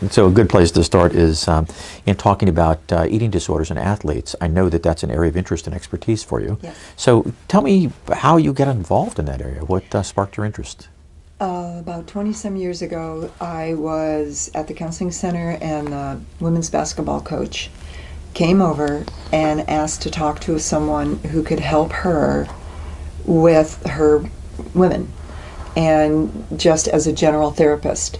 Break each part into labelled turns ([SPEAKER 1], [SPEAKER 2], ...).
[SPEAKER 1] So a good place to start is in talking about eating disorders in athletes. I know that that's an area of interest and expertise for you.
[SPEAKER 2] Yes.
[SPEAKER 1] So tell me how you get involved in that area. What sparked your interest?
[SPEAKER 2] About 20-some years ago, I was at the counseling center, and the women's basketball coach came over and asked to talk to someone who could help her with her women, and just as a general therapist.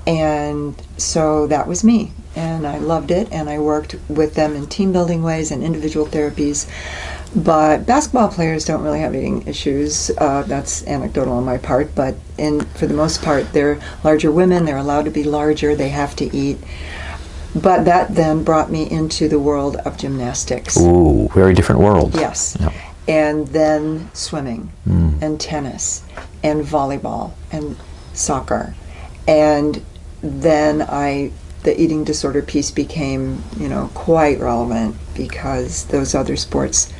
[SPEAKER 2] And so that was me, and I loved it, and I worked with them in team building ways and individual therapies. But basketball players don't really have eating issues. That's anecdotal on my part, but for the most part, they're larger women, they're allowed to be larger, they have to eat. But that then brought me into the world of gymnastics.
[SPEAKER 1] Ooh, very different world.
[SPEAKER 2] Yes.
[SPEAKER 1] Yeah.
[SPEAKER 2] And then swimming, and tennis, and volleyball, and soccer. And then the eating disorder piece became, quite relevant, because those other sports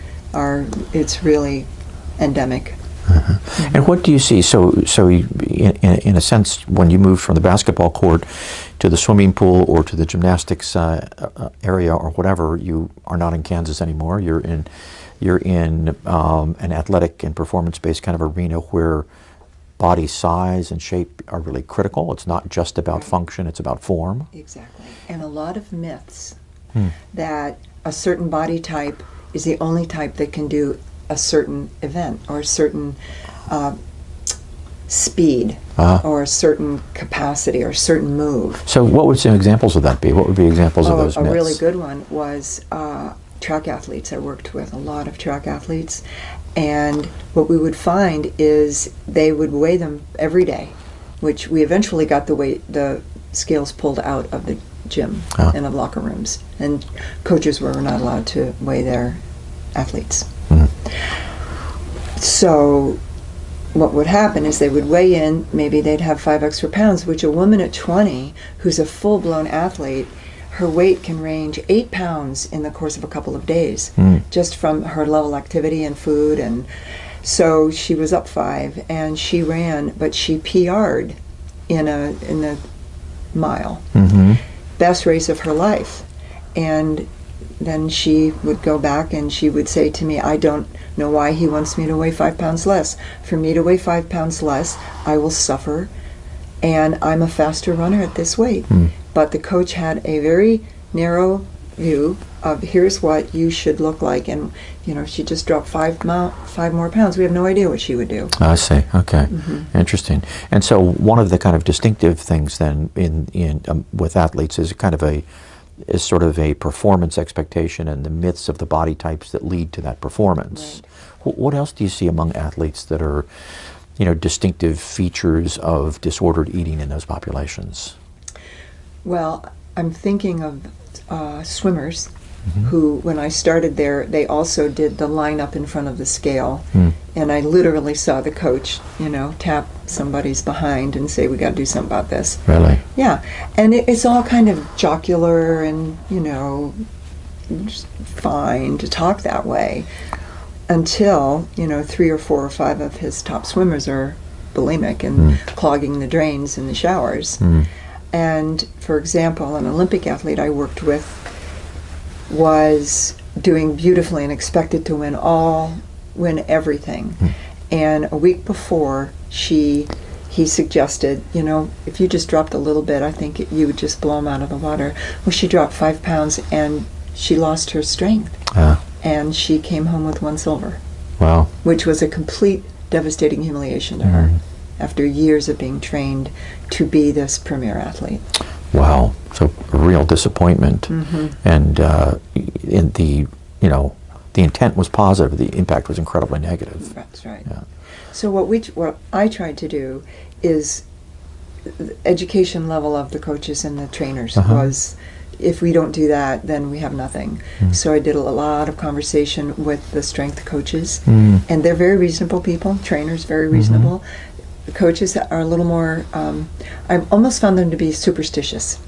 [SPEAKER 2] it's really endemic.
[SPEAKER 1] And what do you see? So in a sense, when you moved from the basketball court to the swimming pool or to the gymnastics area or whatever, you are not in Kansas anymore. You're in an athletic and performance-based kind of arena where body size and shape are really critical. It's not just about function, it's about form.
[SPEAKER 2] Exactly. And a lot of myths that a certain body type is the only type that can do a certain event or a certain speed or a certain capacity or a certain move.
[SPEAKER 1] So what would some examples of that be? What would be examples of those myths?
[SPEAKER 2] A really good one was track athletes. I worked with a lot of track athletes, and what we would find is they would weigh them every day, which we eventually got the scales pulled out of the gym and of locker rooms, and coaches were not allowed to weigh their athletes. So what would happen is they would weigh in, maybe they'd have 5 extra pounds, which a woman at 20 who's a full-blown athlete, her weight can range 8 pounds in the course of a couple of days, just from her level of activity and food. And so she was up 5, and she ran, but she PR'd in the mile. Best race of her life. And then she would go back and she would say to me, I don't know why he wants me to weigh 5 pounds less. For me to weigh 5 pounds less, I will suffer, and I'm a faster runner at this weight. But the coach had a very narrow view of here's what you should look like, and she just dropped 5 more pounds. We have no idea what she would do.
[SPEAKER 1] I see. Okay, interesting. And so one of the kind of distinctive things then with athletes is sort of a performance expectation and the myths of the body types that lead to that performance. Right. What else do you see among athletes that are, distinctive features of disordered eating in those populations?
[SPEAKER 2] Well, I'm thinking of swimmers who, when I started there, they also did the line up in front of the scale. And I literally saw the coach, tap somebody's behind and say, we got to do something about this.
[SPEAKER 1] Really?
[SPEAKER 2] Yeah. And it's all kind of jocular and, just fine to talk that way until, 3 or 4 or 5 of his top swimmers are bulimic and clogging the drains in the showers. And, for example, an Olympic athlete I worked with was doing beautifully and expected to win everything. And a week before, he suggested, if you just dropped a little bit, I think you would just blow him out of the water. Well, she dropped 5 pounds, and she lost her strength. And she came home with 1 silver.
[SPEAKER 1] Wow.
[SPEAKER 2] Which was a complete devastating humiliation to her after years of being trained to be this premier athlete.
[SPEAKER 1] Wow. So a real disappointment. And the intent was positive, the impact was incredibly negative.
[SPEAKER 2] That's right.
[SPEAKER 1] Yeah.
[SPEAKER 2] So what I tried to do is the education level of the coaches and the trainers was, if we don't do that, then we have nothing. So I did a lot of conversation with the strength coaches, and they're very reasonable people, trainers very reasonable. The coaches are a little more, I've almost found them to be superstitious.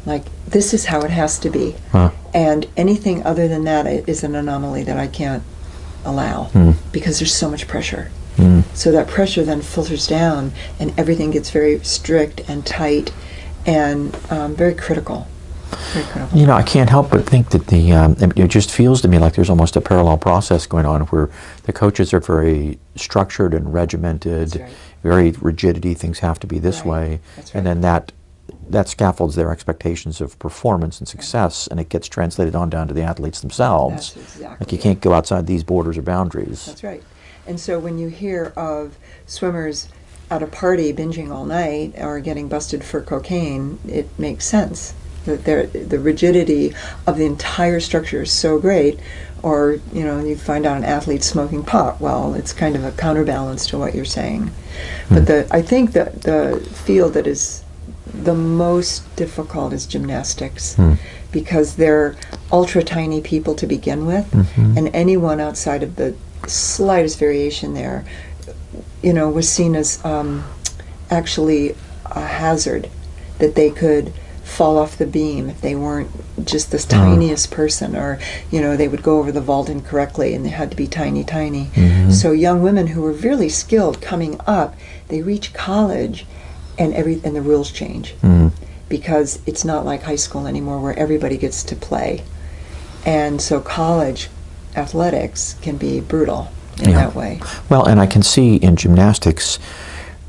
[SPEAKER 2] Like, this is how it has to be. And anything other than that is an anomaly that I can't allow because there's so much pressure. So that pressure then filters down and everything gets very strict and tight, and very critical. Very critical.
[SPEAKER 1] You know, I can't help but think that it just feels to me like there's almost a parallel process going on where the coaches are very structured and regimented,
[SPEAKER 2] That's right.
[SPEAKER 1] very rigidity, things have to be this
[SPEAKER 2] Right.
[SPEAKER 1] way,
[SPEAKER 2] That's
[SPEAKER 1] and
[SPEAKER 2] right.
[SPEAKER 1] then that scaffolds their expectations of performance and success, and it gets translated on down to the athletes themselves.
[SPEAKER 2] That's exactly
[SPEAKER 1] Like you
[SPEAKER 2] it.
[SPEAKER 1] can't go outside these borders or boundaries.
[SPEAKER 2] That's right. And so when you hear of swimmers at a party binging all night or getting busted for cocaine, it makes sense. The rigidity of the entire structure is so great. Or, you know, you find out an athlete smoking pot. Well, it's kind of a counterbalance to what you're saying. But I think that the field that is the most difficult is gymnastics, because they're ultra tiny people to begin with, and anyone outside of the slightest variation there, you know, was seen as actually a hazard, that they could fall off the beam if they weren't just the tiniest person, or, you know, they would go over the vault incorrectly and they had to be tiny. So young women who were really skilled coming up, they reach college and the rules change, because it's not like high school anymore where everybody gets to play. And so college athletics can be brutal in that way.
[SPEAKER 1] Well, and I can see in gymnastics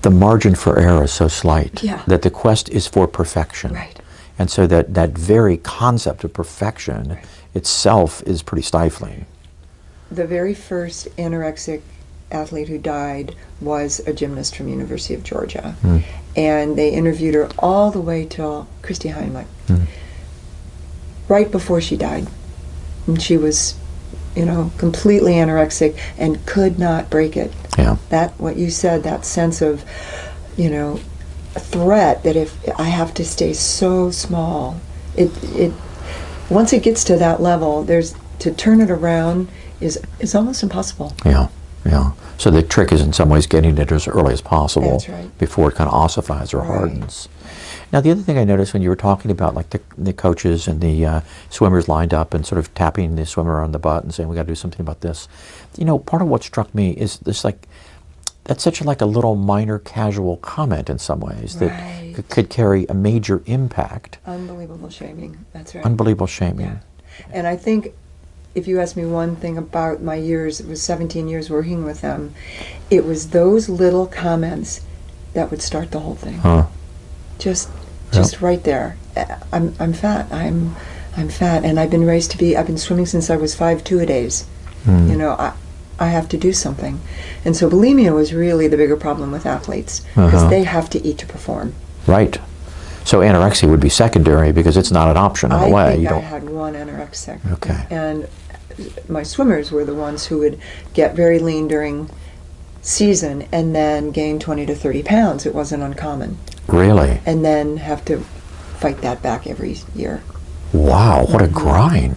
[SPEAKER 1] the margin for error is so slight that the quest is for perfection.
[SPEAKER 2] Right.
[SPEAKER 1] And so that very concept of perfection itself is pretty stifling.
[SPEAKER 2] The very first anorexic athlete who died was a gymnast from University of Georgia. And they interviewed her all the way till Christy Heinrich, right before she died. And she was, you know, completely anorexic and could not break it.
[SPEAKER 1] Yeah.
[SPEAKER 2] That, what you said, that sense of, you know, a threat that if I have to stay so small, it once it gets to that level, to turn it around is almost impossible.
[SPEAKER 1] Yeah. So the trick is in some ways getting it as early as possible.
[SPEAKER 2] That's right.
[SPEAKER 1] Before it kind of ossifies or hardens. Now, the other thing I noticed when you were talking about like the coaches and the swimmers lined up and sort of tapping the swimmer on the butt and saying, we got to do something about this. You know, part of what struck me is this, like, that's such like a little minor casual comment in some ways that could carry a major impact.
[SPEAKER 2] Unbelievable shaming. That's right.
[SPEAKER 1] Unbelievable shaming.
[SPEAKER 2] Yeah. And I think if you ask me one thing about my years, it was 17 years working with them, it was those little comments that would start the whole thing. Just right there. I'm fat. I'm fat, and I've been raised to be. I've been swimming since I was 5'2" You know, I have to do something, and so bulimia was really the bigger problem with athletes, because they have to eat to perform.
[SPEAKER 1] Right. So anorexia would be secondary because it's not an option in a way.
[SPEAKER 2] I think I had one anorexic.
[SPEAKER 1] Okay.
[SPEAKER 2] And my swimmers were the ones who would get very lean during season and then gain 20 to 30 pounds. It wasn't uncommon.
[SPEAKER 1] Really?
[SPEAKER 2] And then have to fight that back every year.
[SPEAKER 1] Wow, what a grind.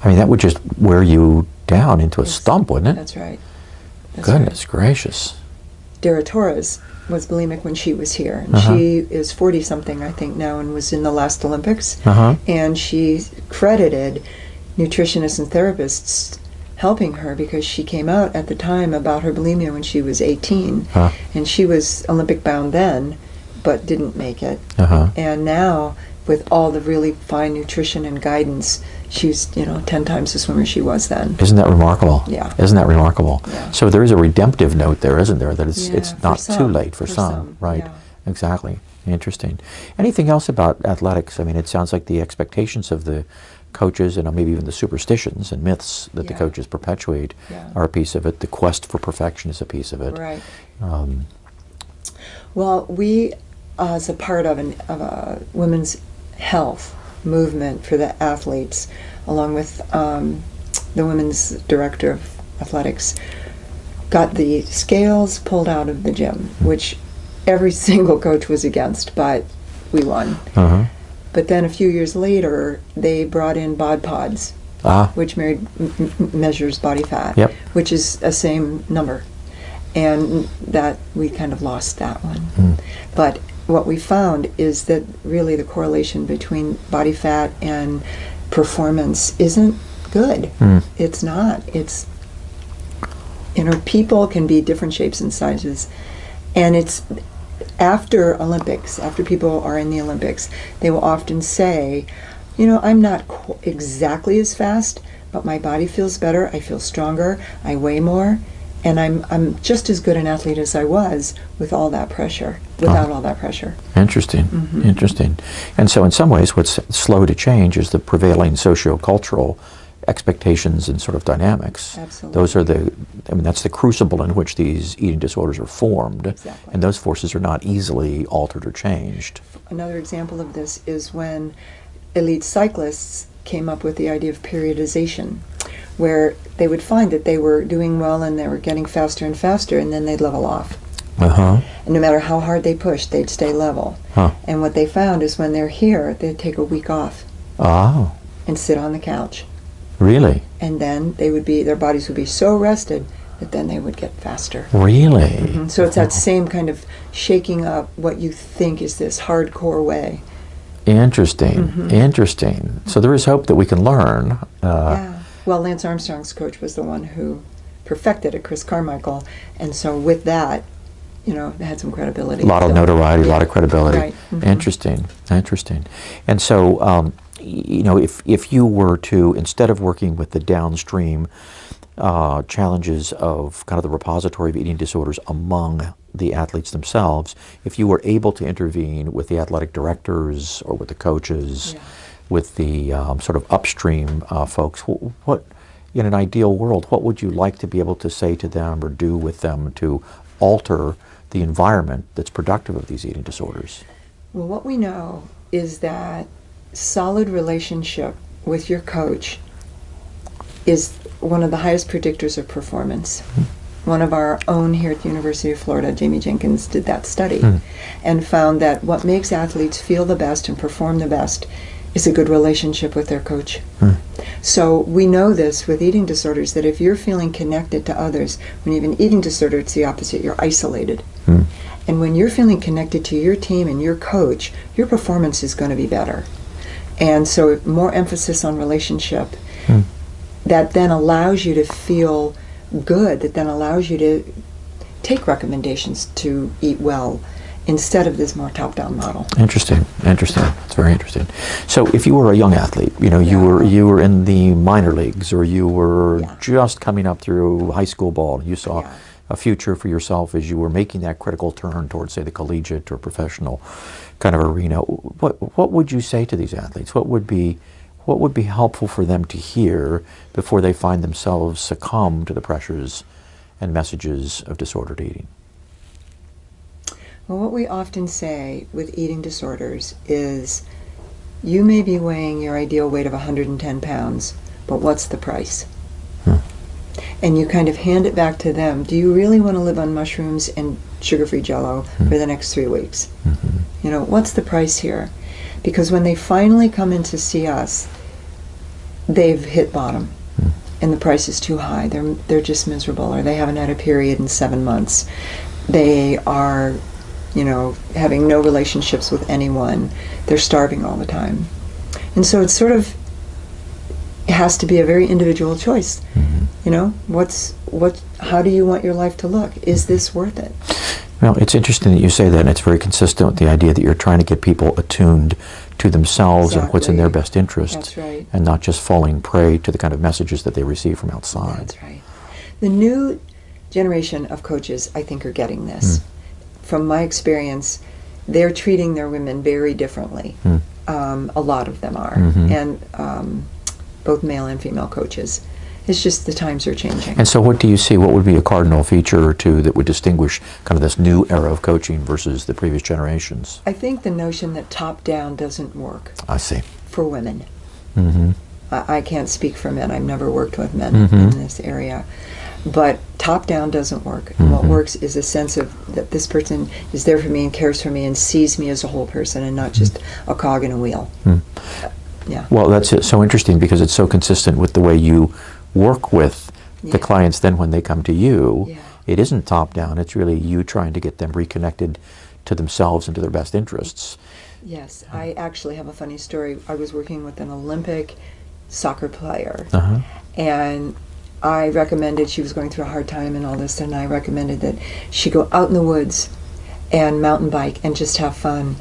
[SPEAKER 1] I mean, that would just wear you down into a stump, wouldn't it?
[SPEAKER 2] That's right.
[SPEAKER 1] Goodness gracious.
[SPEAKER 2] Dara Torres was bulimic when she was here. And she is 40-something, I think, now, and was in the last Olympics. And she credited nutritionists and therapists helping her, because she came out at the time about her bulimia when she was 18. And she was Olympic bound then, but didn't make it. And now, with all the really fine nutrition and guidance, she's, you know, 10 times the swimmer she was then.
[SPEAKER 1] Isn't that remarkable?
[SPEAKER 2] Yeah.
[SPEAKER 1] Isn't that remarkable?
[SPEAKER 2] Yeah.
[SPEAKER 1] So there is a redemptive note there, isn't there? That it's not too late for some.
[SPEAKER 2] some.
[SPEAKER 1] Right.
[SPEAKER 2] Yeah.
[SPEAKER 1] Exactly. Interesting. Anything else about athletics? I mean, it sounds like the expectations of the coaches and maybe even the superstitions and myths that the coaches perpetuate are a piece of it. The quest for perfection is a piece of it.
[SPEAKER 2] Right. Well, we, as a part of a women's health movement for the athletes, along with the women's director of athletics, got the scales pulled out of the gym, which every single coach was against, but we won. But then a few years later, they brought in bod pods, which measures body fat, which is the same number. And that we kind of lost that one. But what we found is that really the correlation between body fat and performance isn't good. It's not. It's, you know, people can be different shapes and sizes, and it's after Olympics, after people are in the Olympics, they will often say, you know, I'm not exactly as fast, but my body feels better, I feel stronger, I weigh more, and I'm just as good an athlete as I was with all that pressure, without all that pressure.
[SPEAKER 1] Interesting, interesting. And so in some ways what's slow to change is the prevailing sociocultural expectations and sort of dynamics.
[SPEAKER 2] Absolutely.
[SPEAKER 1] Those are that's the crucible in which these eating disorders are formed.
[SPEAKER 2] Exactly.
[SPEAKER 1] And those forces are not easily altered or changed.
[SPEAKER 2] Another example of this is when elite cyclists came up with the idea of periodization, where they would find that they were doing well and they were getting faster and faster, and then they'd level off. And no matter how hard they pushed, they'd stay level. And what they found is when they're here, they'd take a week off and sit on the couch.
[SPEAKER 1] Really?
[SPEAKER 2] And then their bodies would be so rested that then they would get faster.
[SPEAKER 1] Really?
[SPEAKER 2] So it's that same kind of shaking up what you think is this hardcore way.
[SPEAKER 1] Interesting, interesting. So there is hope that we can learn.
[SPEAKER 2] Yeah. Well, Lance Armstrong's coach was the one who perfected it, Chris Carmichael, and so with that, you know, they had some credibility.
[SPEAKER 1] A lot of notoriety, a lot of credibility.
[SPEAKER 2] Right.
[SPEAKER 1] Interesting, interesting. And so, you know, if you were to, instead of working with the downstream challenges of kind of the repository of eating disorders among the athletes themselves, if you were able to intervene with the athletic directors or with the coaches, with the sort of upstream folks, what, in an ideal world, what would you like to be able to say to them or do with them to alter the environment that's productive of these eating disorders?
[SPEAKER 2] Well, what we know is that solid relationship with your coach is one of the highest predictors of performance. One of our own here at the University of Florida, Jamie Jenkins, did that study and found that what makes athletes feel the best and perform the best is a good relationship with their coach. So we know this with eating disorders, that if you're feeling connected to others, when you have an eating disorder, it's the opposite, you're isolated. And when you're feeling connected to your team and your coach, your performance is going to be better. And so more emphasis on relationship, that then allows you to feel good, that then allows you to take recommendations to eat well instead of this more top-down model.
[SPEAKER 1] Interesting, interesting. It's very interesting. So if you were a young athlete, you know, you were in the minor leagues, or you were just coming up through high school ball, you saw a future for yourself as you were making that critical turn towards, say, the collegiate or professional kind of arena, what would you say to these athletes? What would be helpful for them to hear before they find themselves succumb to the pressures and messages of disordered eating?
[SPEAKER 2] Well, what we often say with eating disorders is, you may be weighing your ideal weight of 110 pounds, but what's the price? And you kind of hand it back to them. Do you really want to live on mushrooms and sugar-free Jell-O for the next 3 weeks? You know, what's the price here? Because when they finally come in to see us, they've hit bottom, and the price is too high. They're just miserable, or they haven't had a period in 7 months. They are, you know, having no relationships with anyone. They're starving all the time. And so it's sort of, it has to be a very individual choice. You know, how do you want your life to look? Is this worth it?
[SPEAKER 1] Well, it's interesting that you say that, and it's very consistent with the idea that you're trying to get people attuned to themselves and what's in their best interest.
[SPEAKER 2] That's right.
[SPEAKER 1] And not just falling prey to the kind of messages that they receive from outside.
[SPEAKER 2] That's right. The new generation of coaches, I think, are getting this. From my experience, they're treating their women very differently. A lot of them are. And both male and female coaches. It's just the times are changing.
[SPEAKER 1] And so what do you see? What would be a cardinal feature or two that would distinguish kind of this new era of coaching versus the previous generations?
[SPEAKER 2] I think the notion that top-down doesn't work.
[SPEAKER 1] I see.
[SPEAKER 2] For women. I can't speak for men. I've never worked with men in this area. But top-down doesn't work. And what works is a sense of that this person is there for me and cares for me and sees me as a whole person and not just a cog in a wheel. Yeah.
[SPEAKER 1] Well, that's so interesting because it's so consistent with the way you work with the clients then when they come to you. It isn't top-down. It's really you trying to get them reconnected to themselves and to their best interests.
[SPEAKER 2] Yes. I actually have a funny story. I was working with an Olympic soccer player, and I recommended, she was going through a hard time and all this, and I recommended that she go out in the woods and mountain bike and just have fun.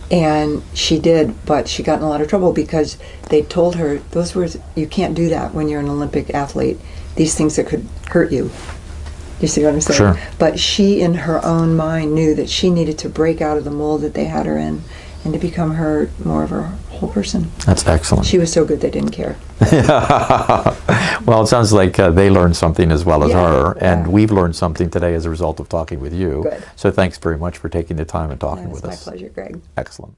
[SPEAKER 2] And she did, but she got in a lot of trouble because they told her, those were, you can't do that when you're an Olympic athlete. These things that could hurt you. You see what I'm saying?
[SPEAKER 1] Sure.
[SPEAKER 2] But she, in her own mind, knew that she needed to break out of the mold that they had her in and to become more of her whole person.
[SPEAKER 1] That's excellent.
[SPEAKER 2] She was so good they didn't care.
[SPEAKER 1] Well, it sounds like they learned something as well as
[SPEAKER 2] Yeah,
[SPEAKER 1] her, and
[SPEAKER 2] yeah.
[SPEAKER 1] we've learned something today as a result of talking with you.
[SPEAKER 2] Good.
[SPEAKER 1] So thanks very much for taking the time and talking
[SPEAKER 2] It's
[SPEAKER 1] with
[SPEAKER 2] my
[SPEAKER 1] us.
[SPEAKER 2] pleasure, Greg.
[SPEAKER 1] Excellent.